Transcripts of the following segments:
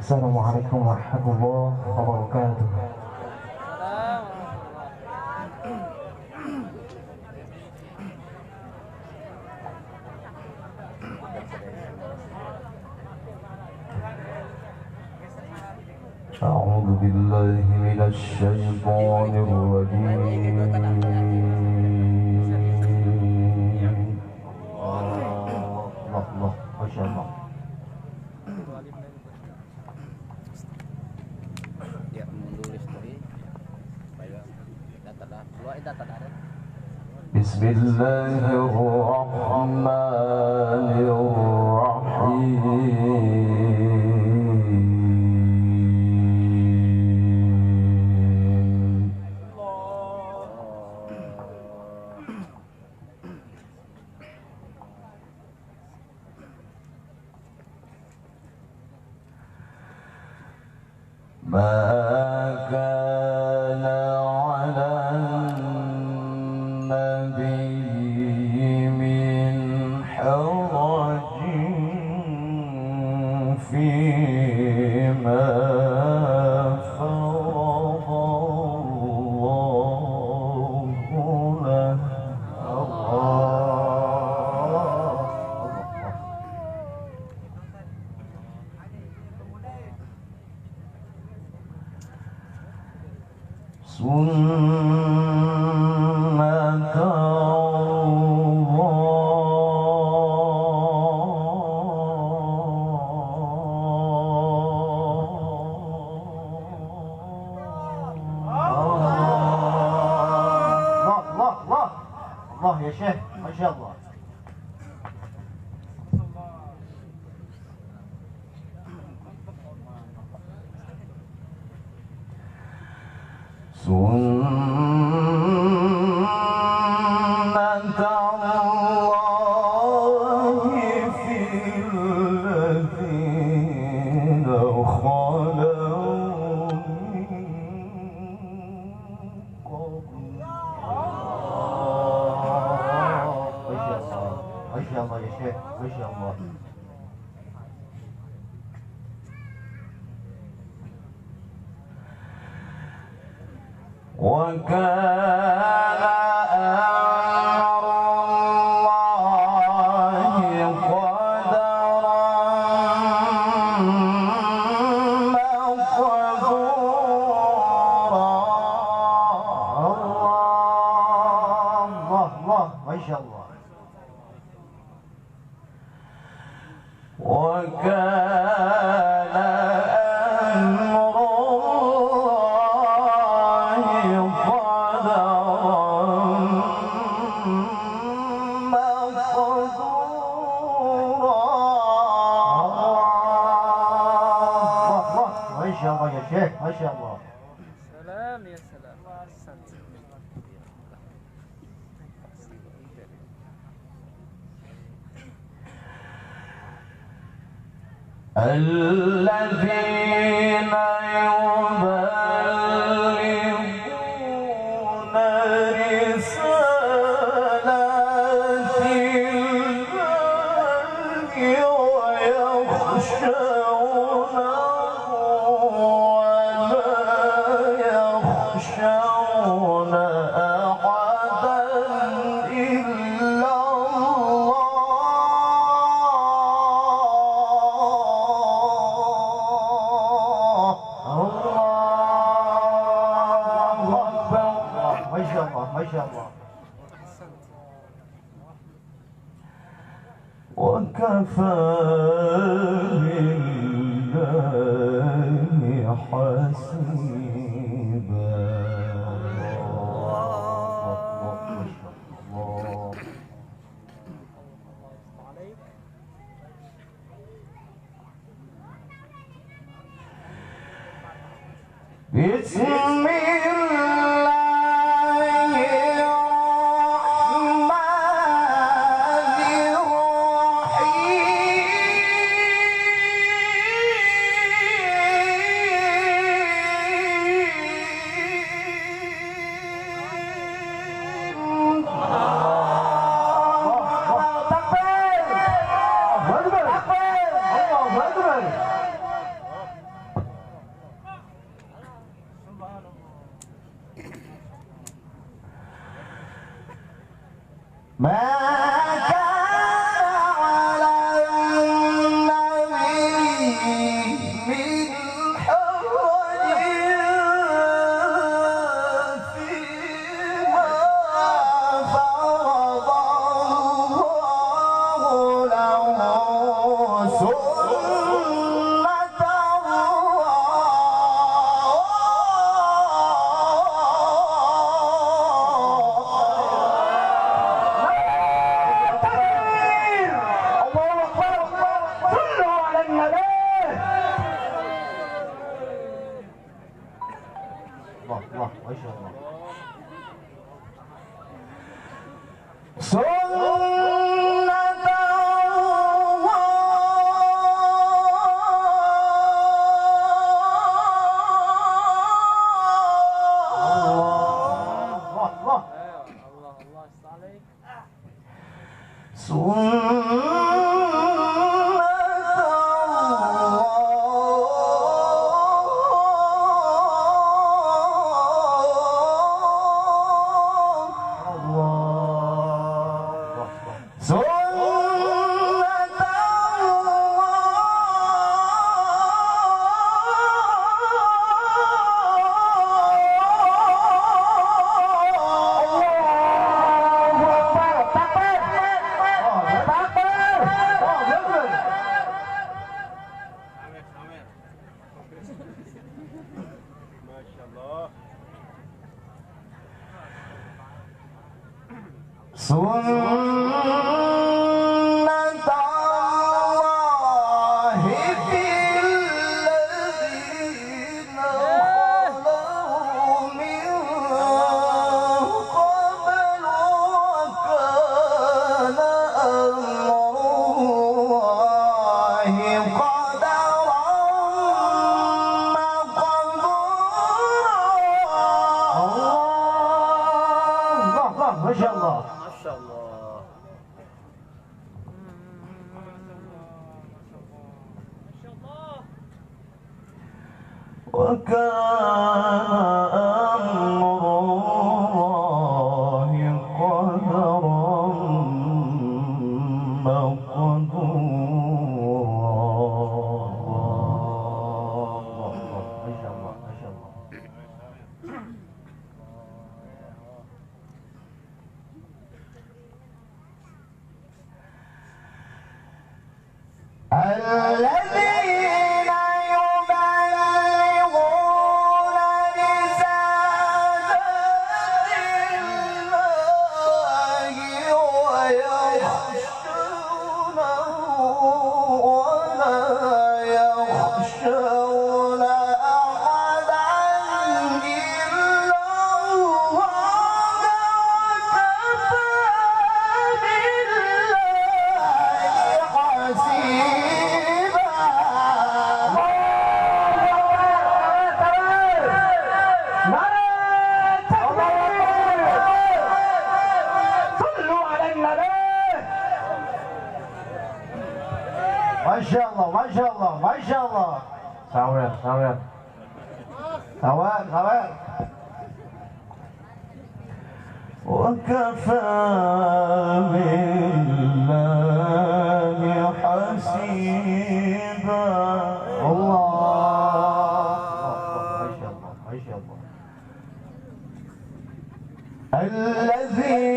Assalamualaikum warahmatullahi wabarakatuh. A'udzu billahi minasy syaithanir rajim. Allah, masyaallah. Dia menulis tadi supaya data keluar data ada. Bismillahirrahmanirrahim. Ma kana 'alan nabiyyi min harajin fima faradallahu lahu. سنة الله يا شيخ ما شاء الله. سنة الله في الذين خلوا من قبل. ما شاء الله يا شيخ ما شاء الله. وكان أمر الله قدرا مقدورا. الله ما شاء الله. وكان أمر ما شاء الله. سلام يا سلام. أحسنت. الذين يبلغون رسالات الله ويخشونه ولا يخشون أحدا إلا ما شاء الله. وكفى بالله حسيبا. بسم الذين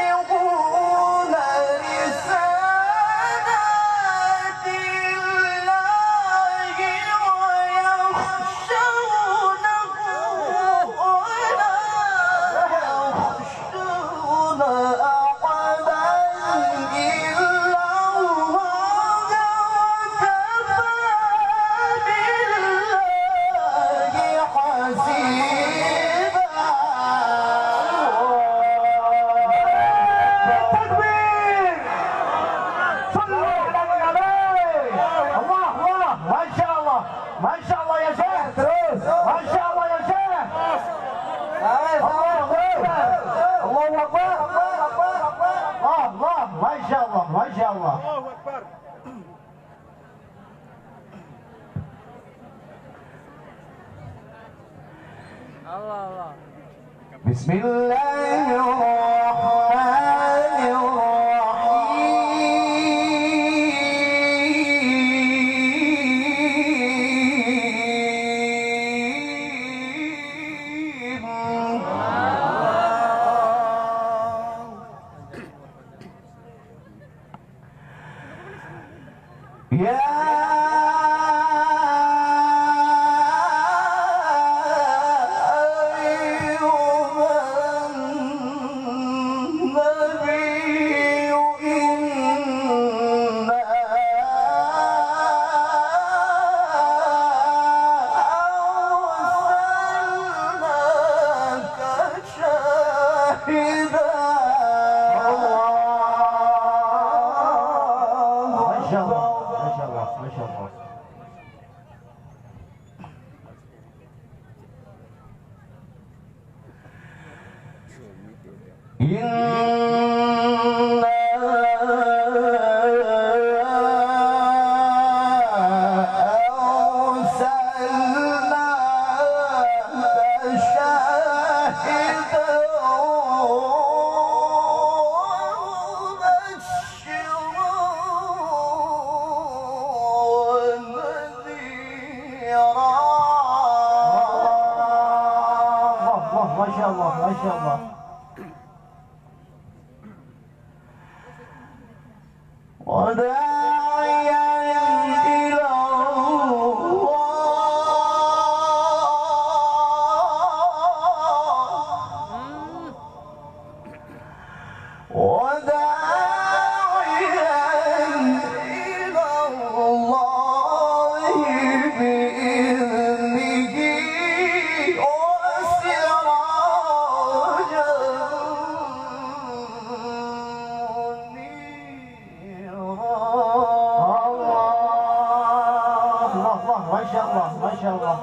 يبلغون Masya Allah ya Syekh. Terus. Masya Allah ya Syekh. Allahu Akbar. Allahu Akbar. Allah, Masya Allah, Masya Allah. Allah Allah. Masya Allah, Masya Allah, Masya Allah. Masya Allah, Masya Allah. Masya Allah, Masya Allah.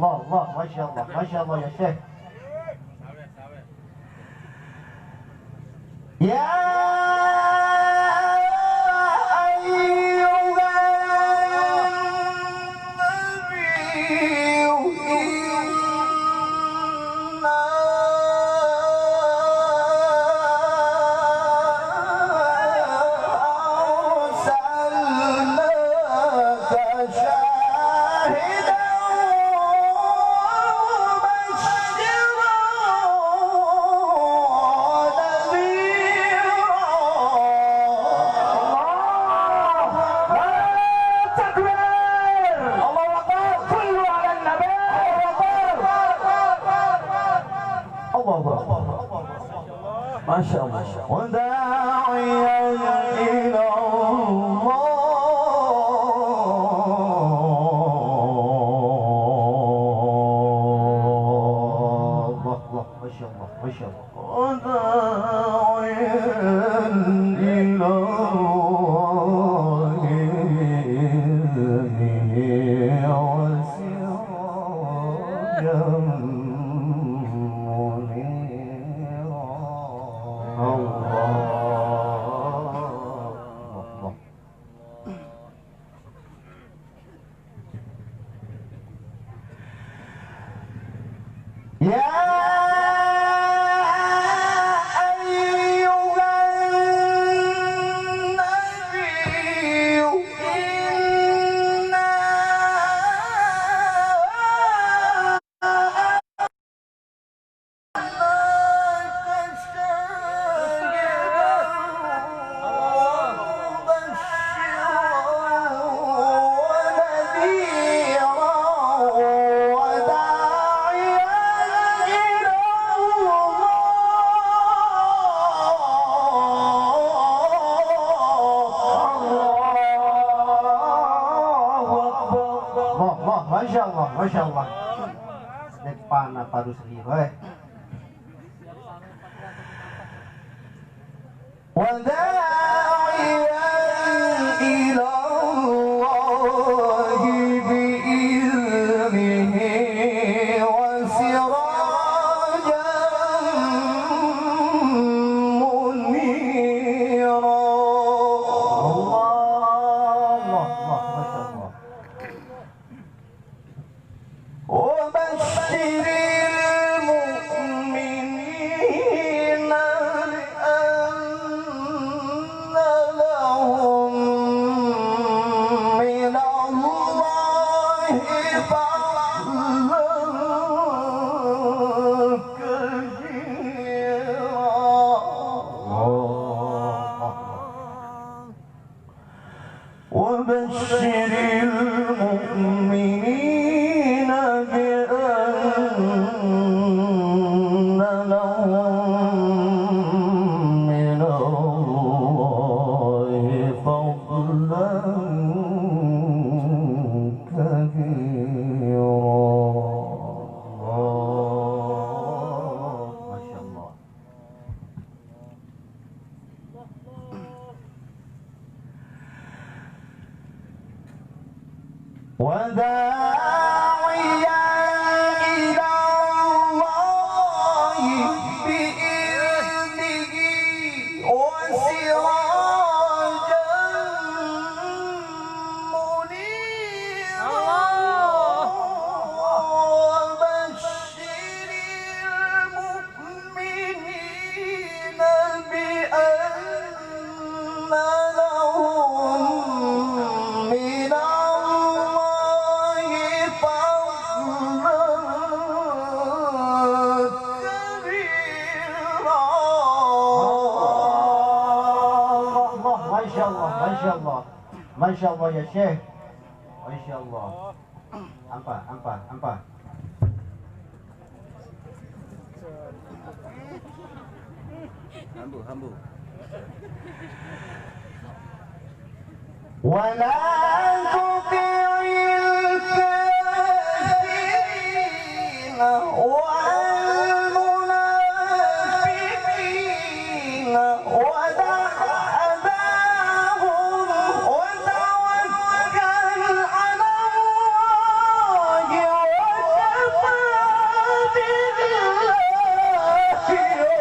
Allah, Allah, Masya Allah, Masya Allah ya Syekh. Ya Masya Allah. Wada'iyan ila Allah. Masya Allah, Masya Allah. Wada'iyan ila Masya Allah, Masya Allah. Depan apa harus lihat? وداعيا إلى الله بإذنه وسراجا منيرا. الله الله ما شاء الله. وبشر المؤمنين بأن لهم من الله فضلا كبيرا. وبشر المؤمنين بأن لهم من الله فضلا كبيرا. ما شاء الله. وداعيا إلى الله بإذنه وسراجا منيرا. وبشر المؤمنين بأن لهم من الله فضلا كبيرا. الله ما شاء الله ما شاء الله ما شاء الله يا شيخ ما شاء الله. Ampa. Hambu. ولا تطع الكافرين والمنافقين ودع أذاهم وتوكل على الله وكفى بالله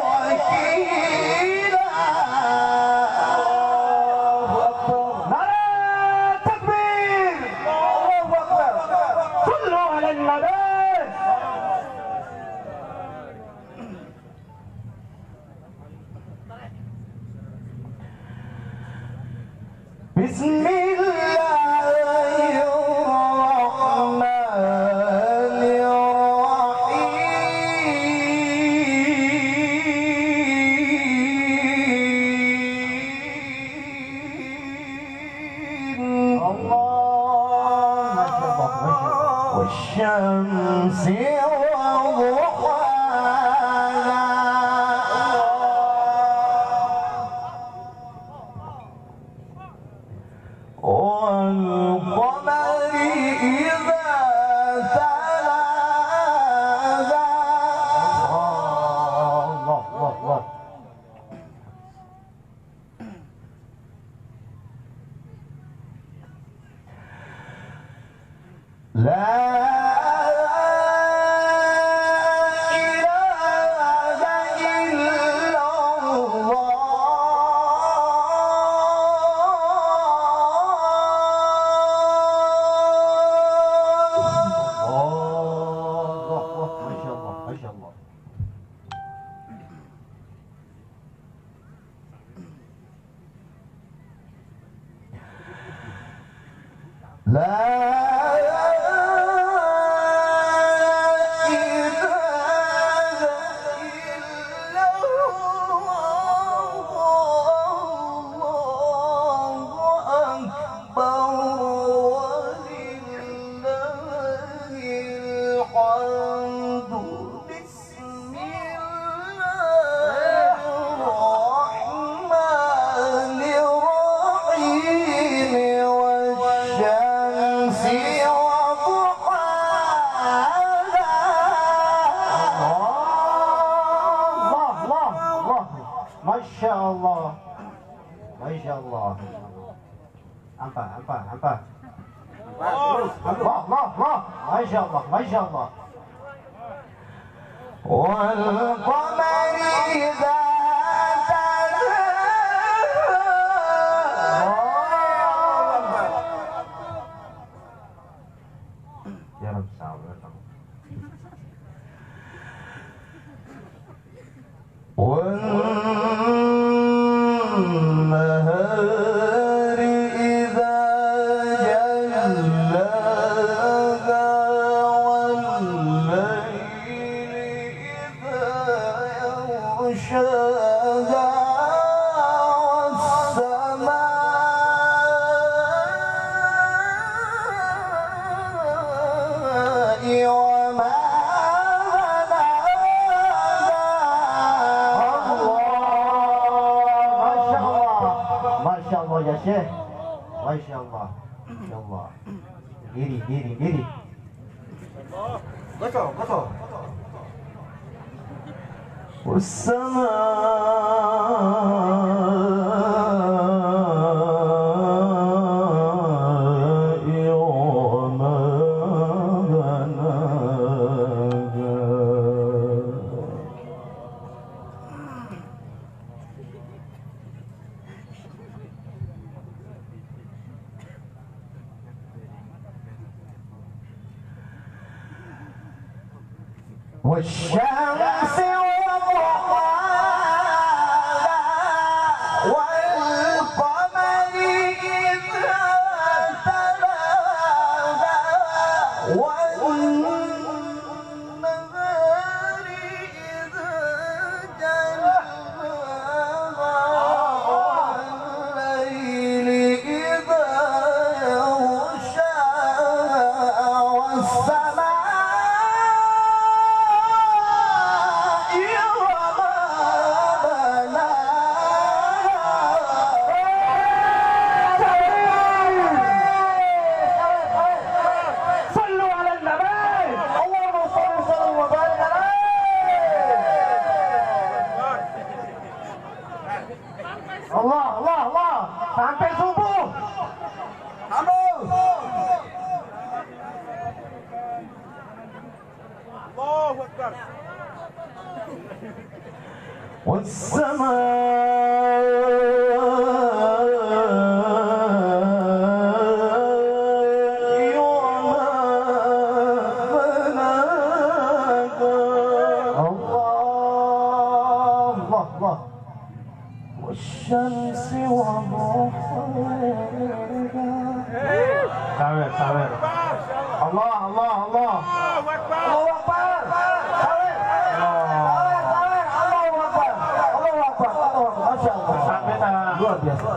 وكيلا. الله أكبر. نعم تكبير. الله أكبر. صلوا على النبي. بسم الله الرحمن الرحيم. الله ما شاء الله ما شاء الله. والشمس وضحاها والقمر إذا تلاها. الله لا إله إلا الله. ما شاء الله ما شاء الله. لا والشمس وضحاها Masya Allah. Apa? Terus. Allah. Masya Allah, Masya Allah. والقمر إذا يا رب سعود والنهار إذا جلاها والليل إذا يغشاها والسماء وما Masya Allah ya Syekh. Masya Allah. Masya Allah. Diri. Betul. والسماء وما بناها والشمس وضحاها والقمر إذا تلاها والنهار إذا جلاها والليل إذا يغشاها والسماء Allah sampai subuh. Allahu Akbar. والسماء وما بناها الله والشمس وضحاها sawer Allah Allahu Akbar. Masya Allah. Sampai Luar biasa.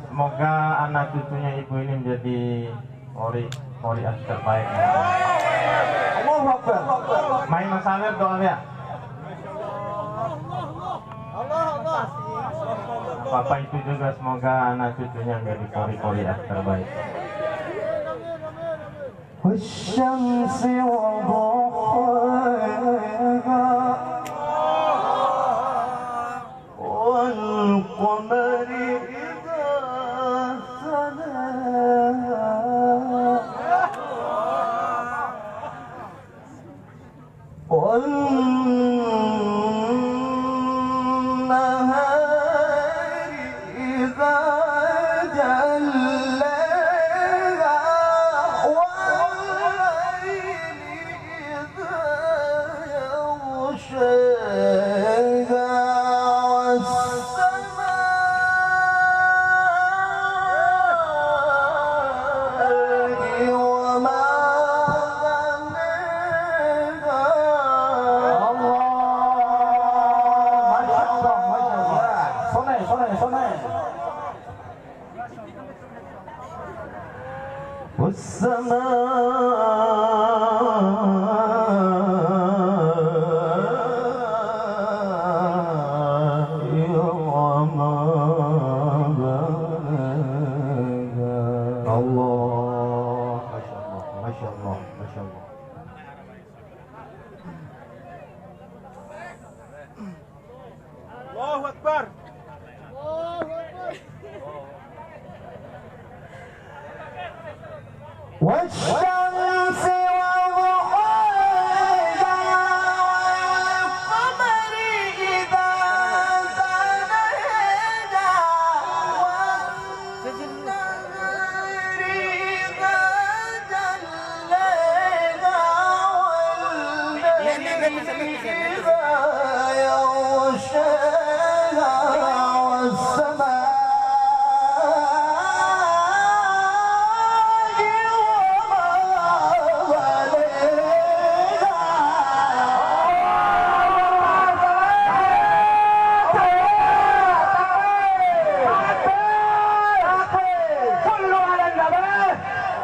semoga anak cucunya ibu ini menjadi Polri terbaik. Allahu Akbar. Main masalah doang ya. Bapak itu juga semoga anak cucunya menjadi Polri terbaik. والشمس وضحاها والقمر إذا تلاها والنهار إذا جلاها والليل إذا يغشاها والسماء وما بناها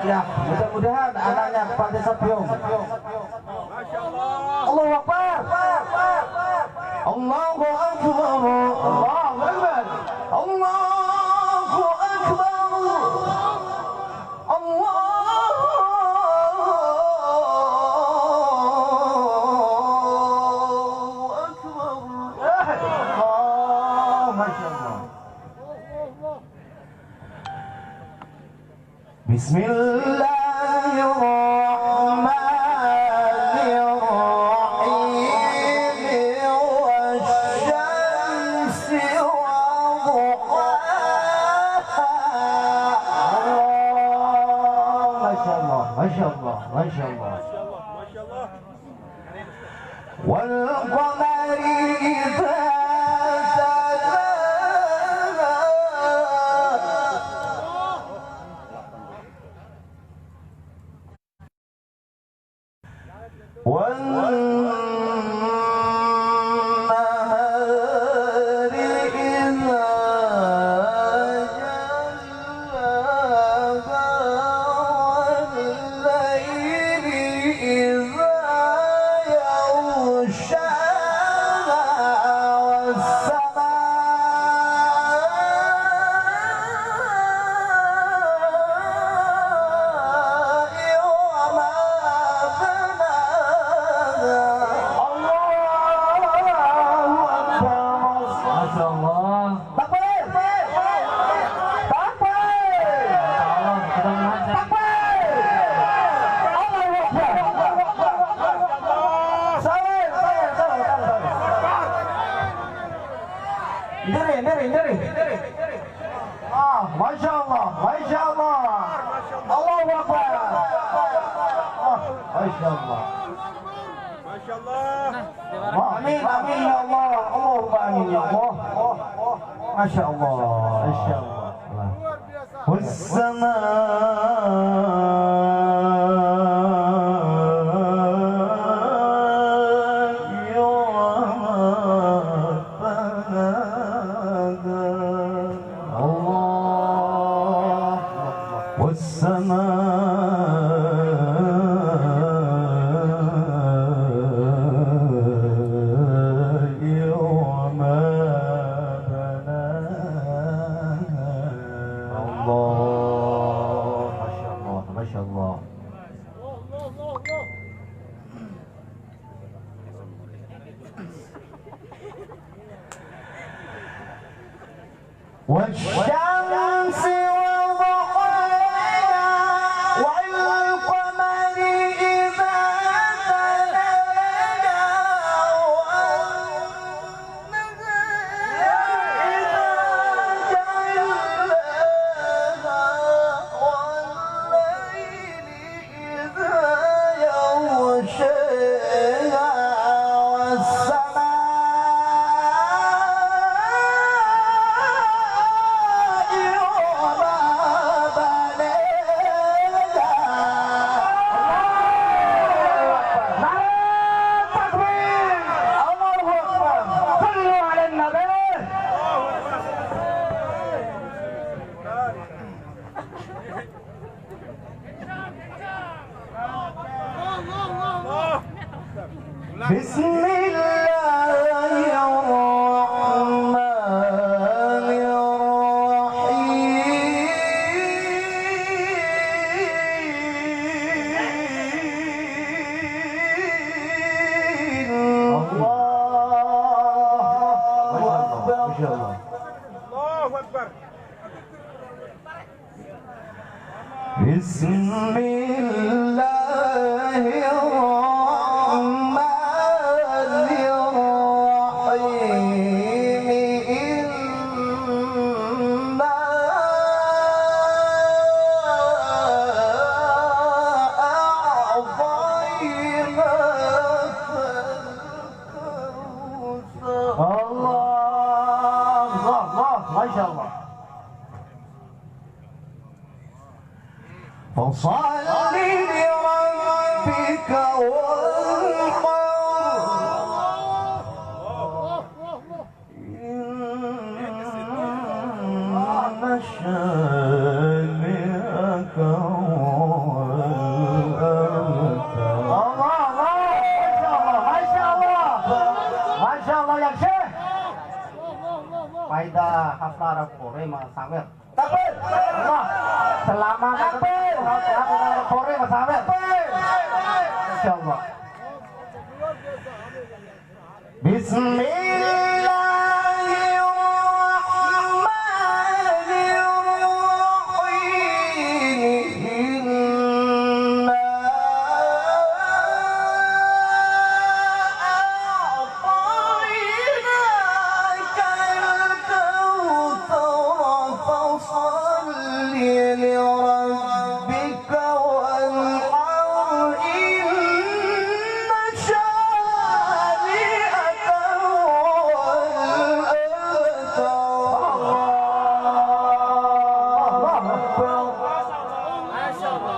Ya, mudah-mudahan anaknya pandai sapiung. Allahu Akbar. Allahu Akbar. Allahu Akbar. Allahu Akbar. Allahu Akbar. Oh, Masya Allah. Bismillahirrahmanirrahim. Wasyamsi waduhaha. Masya Allah, Masya Allah, Masya Allah. Wal qamari idza والنهار إذا جلاها والليل إذا يغشاها Diri. Ah, Masya Allah, Masya Allah. Allahu Akbar. Ah, Masya Allah. Masya Allah. Amin, amin ya Allah. Allahumma amin ya Allah. Masya Allah. Masya Allah. والشمس وضحاها والقمر إذا تلاها والنهار إذا جلاها والليل إذا يغشاها Bismillahirrahmanirrahim. فصل لربك وانحر إن شانئك هو الأبتر. Masya Allah ya Syekh. Faida haflar Qore Masawir. Takbir. Allah. Selamat takbir. Qore Masawir. Masya Allah.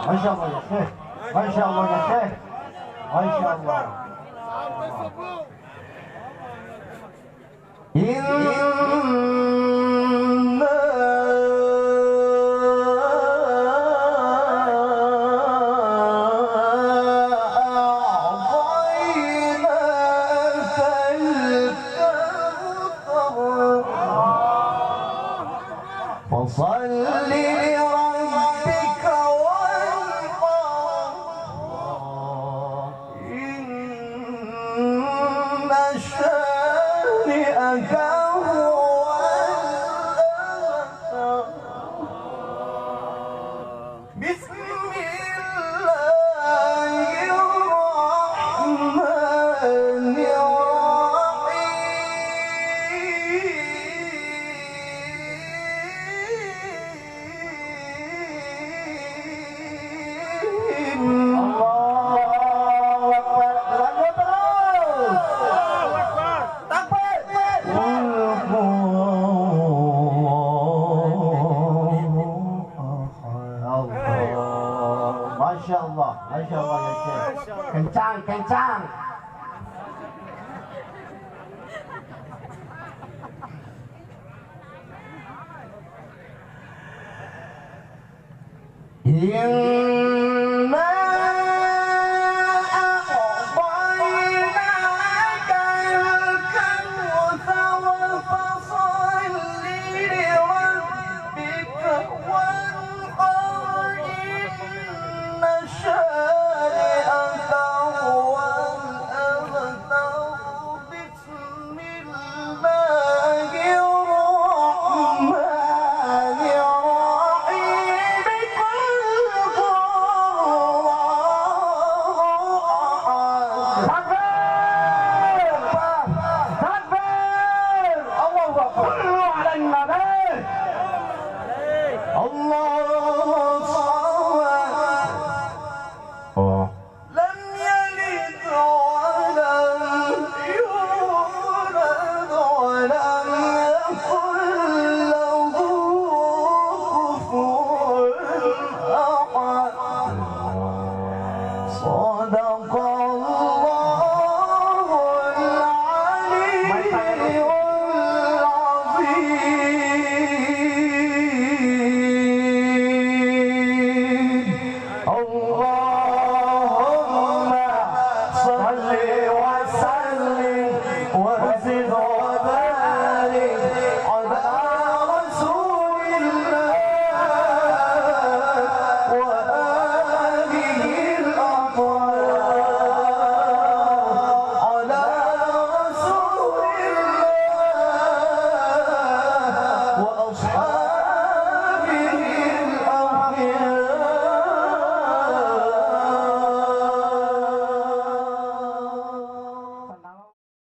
Masya Allah ya Syekh. Masya Allah ya Syekh. Masya Allah. فصل لربك وانحر إن شانئك هو الأبتر. بسم الله الرحمن Masya Allah ya Syekh. Kencang, kencang. In